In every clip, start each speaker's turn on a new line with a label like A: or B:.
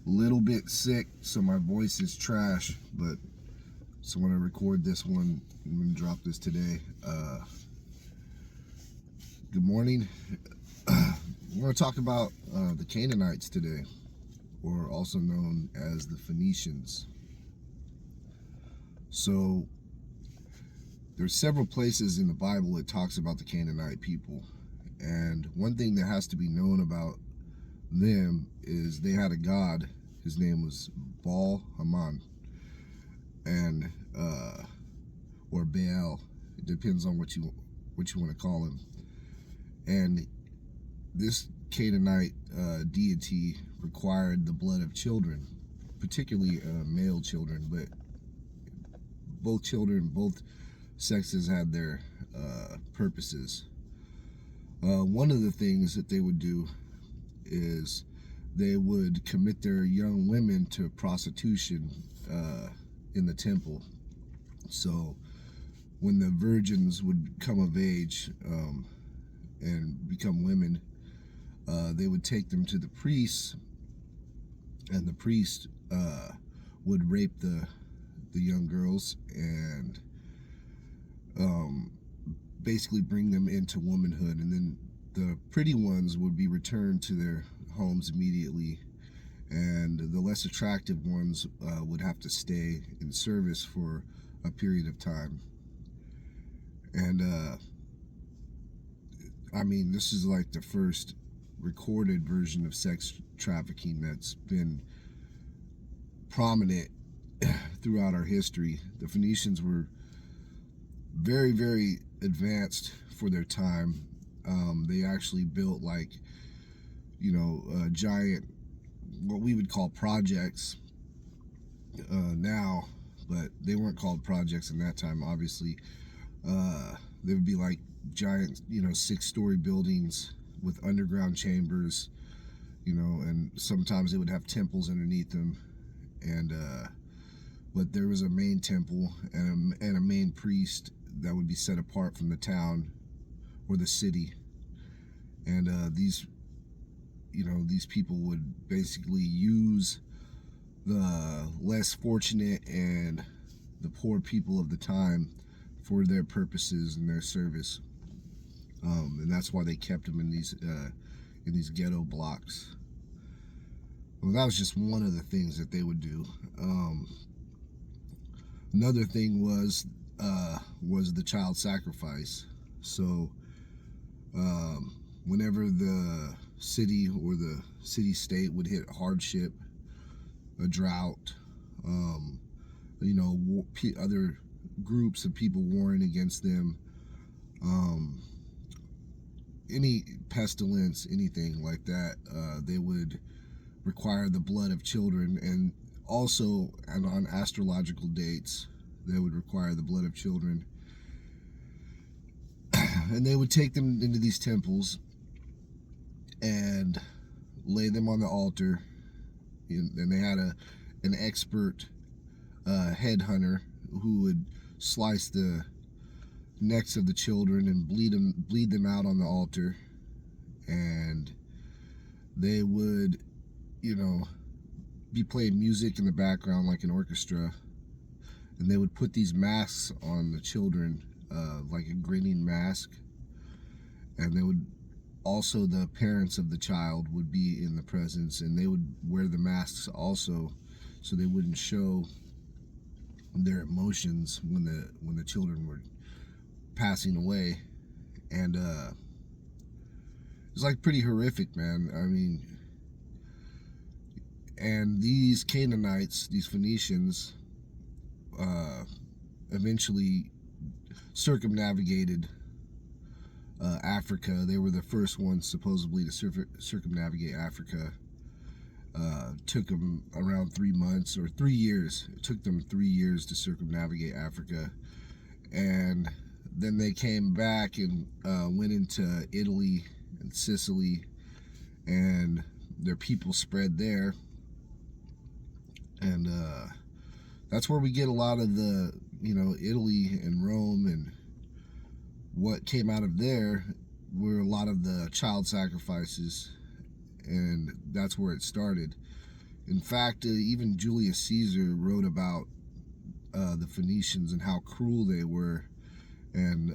A: little bit sick, so my voice is trash, but so when I record this one, I'm gonna drop this today. Good morning. We're gonna talk about the Canaanites today, or also known as the Phoenicians. So there's several places in the Bible that talks about the Canaanite people, and one thing that has to be known about them is they had a god. His name was Baal Haman, and or Baal. It depends on what you want to call him. And this Canaanite deity required the blood of children, particularly male children, but both sexes had their purposes. One of the things that they would do is they would commit their young women to prostitution in the temple. So when the virgins would come of age and become women, they would take them to the priests, and the priest would rape the young girls and basically bring them into womanhood, and then the pretty ones would be returned to their homes immediately, and the less attractive ones would have to stay in service for a period of time. And I mean, this is like the first recorded version of sex trafficking that's been prominent throughout our history. The Phoenicians were very, very advanced for their time. They actually built giant, what we would call projects now, but they weren't called projects in that time, obviously. They would be like giant, 6-story buildings with underground chambers, and sometimes they would have temples underneath them. And but there was a main temple and a main priest that would be set apart from the town or the city. And these people would basically use the less fortunate and the poor people of the time for their purposes and their service. And that's why they kept them in these ghetto blocks. Well, that was just one of the things that they would do. Another thing was the child sacrifice. So whenever the city or the city-state would hit hardship, a drought, other groups of people warring against them, any pestilence, anything like that, they would require the blood of children. And also, and on astrological dates, they would require the blood of children. And they would take them into these temples and lay them on the altar. And they had an expert headhunter who would slice the necks of the children and bleed them out on the altar. And they would, be playing music in the background like an orchestra. And they would put these masks on the children, like a grinning mask. And they would also, the parents of the child would be in the presence, and they would wear the masks also, so they wouldn't show their emotions when the children were passing away. And it's like pretty horrific, man. I mean, and these Canaanites, these Phoenicians, eventually circumnavigated Africa. They were the first ones supposedly to circumnavigate Africa. Took them around 3 months or 3 years. It took them 3 years to circumnavigate Africa. And then they came back and went into Italy and Sicily, and their people spread there. And that's where we get a lot of the, Italy and Rome, and what came out of there were a lot of the child sacrifices, and that's where it started. In fact, even Julius Caesar wrote about the Phoenicians and how cruel they were, and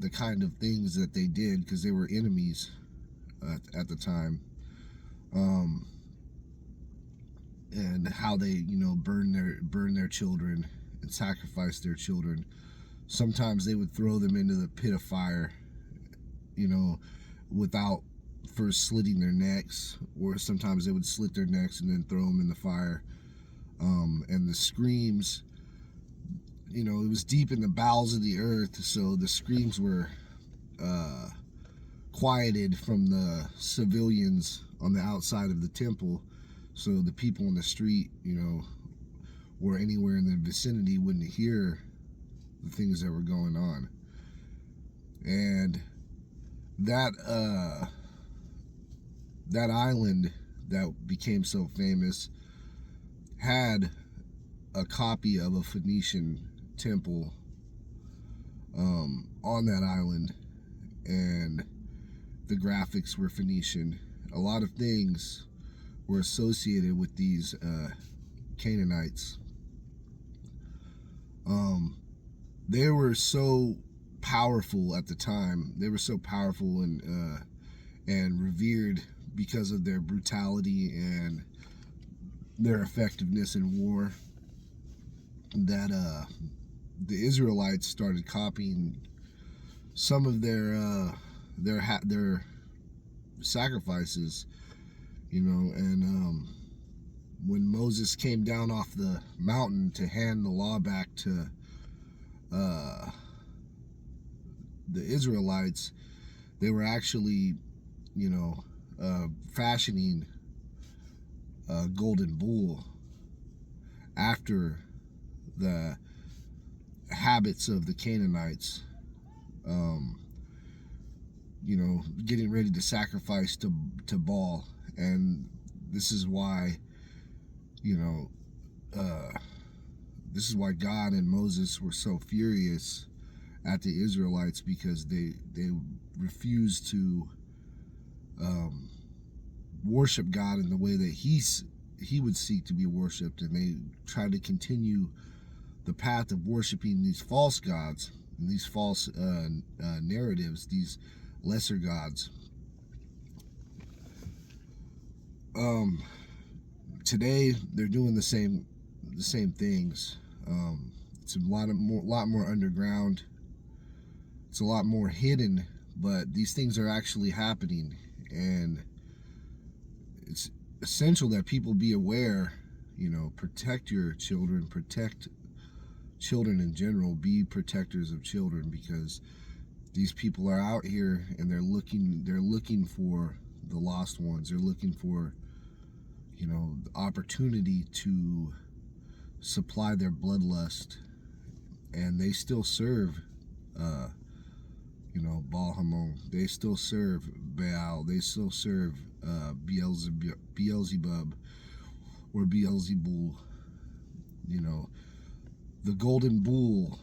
A: the kind of things that they did, because they were enemies at the time, um, and how they, burn their children and sacrifice their children. Sometimes they would throw them into the pit of fire, without first slitting their necks, or sometimes they would slit their necks and then throw them in the fire. And the screams, it was deep in the bowels of the earth, so the screams were quieted from the civilians on the outside of the temple, so the people in the street, or anywhere in the vicinity wouldn't hear the things that were going on. And that island that became so famous had a copy of a Phoenician temple on that island, and the graphics were Phoenician. A lot of things were associated with these Canaanites. They were so powerful at the time. They were so powerful and revered because of their brutality and their effectiveness in war, that the Israelites started copying some of their sacrifices, and when Moses came down off the mountain to hand the law back to the Israelites, they were actually, fashioning a golden bull after the habits of the Canaanites, getting ready to sacrifice to Baal. And this is why, this is why God and Moses were so furious at the Israelites, because they refused to worship God in the way that he would seek to be worshipped, and they tried to continue the path of worshiping these false gods and these false narratives, these lesser gods. Today they're doing the same things. It's a lot more underground. It's a lot more hidden, but these things are actually happening, and it's essential that people be aware. Protect your children, protect children in general, be protectors of children, because these people are out here and they're looking for the lost ones. They're looking for, the opportunity to supply their bloodlust, and they still serve Baal Hamon. They still serve Baal. They still serve Beelzebub or Beelzebul. The golden bull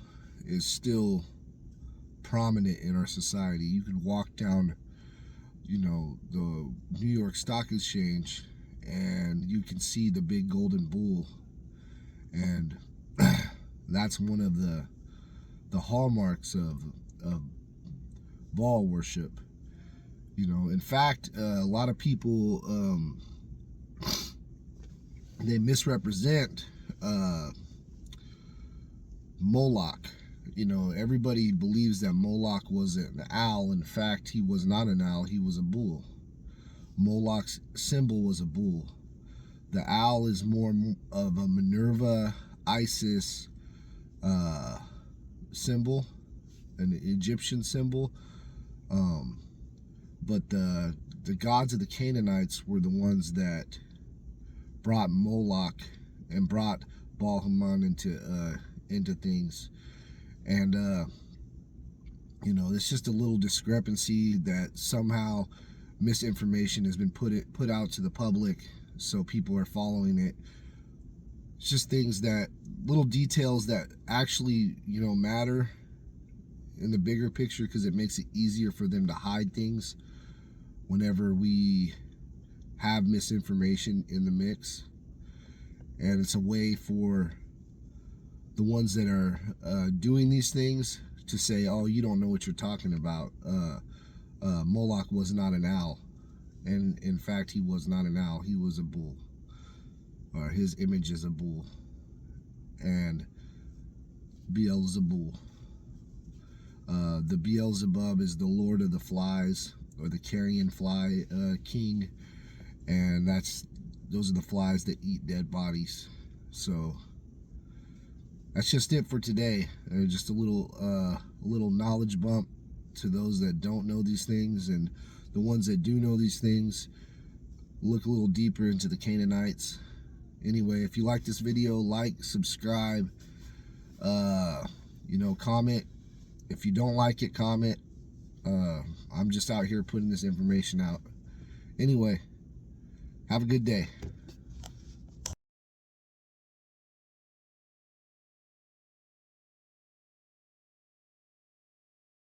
A: is still prominent in our society. You could walk down, the New York Stock Exchange, and you can see the big golden bull, and that's one of the hallmarks of Baal worship. In fact, a lot of people they misrepresent Moloch. Everybody believes that Moloch was an owl. In fact, he was not an owl, he was a bull. Moloch's symbol was a bull. The owl is more of a Minerva, Isis symbol, an Egyptian symbol. But the gods of the Canaanites were the ones that brought Moloch and brought Baal Hamon into things. And it's just a little discrepancy that somehow misinformation has been put out to the public, so people are following it. It's just little details that actually matter in the bigger picture, because it makes it easier for them to hide things whenever we have misinformation in the mix. and it's a way for the ones that are doing these things to say, oh, you don't know what you're talking about. Moloch was not an owl, and in fact he was not an owl, he was a bull, or his image is a bull. And Beelzebul, the Beelzebub is the lord of the flies, or the carrion fly king, and those are the flies that eat dead bodies. So that's just it for today. Just a little knowledge bump to those that don't know these things, and the ones that do know these things, look a little deeper into the Canaanites. Anyway, if you like this video, like, subscribe, comment. If you don't like it, comment. I'm just out here putting this information out. Anyway, have a good day.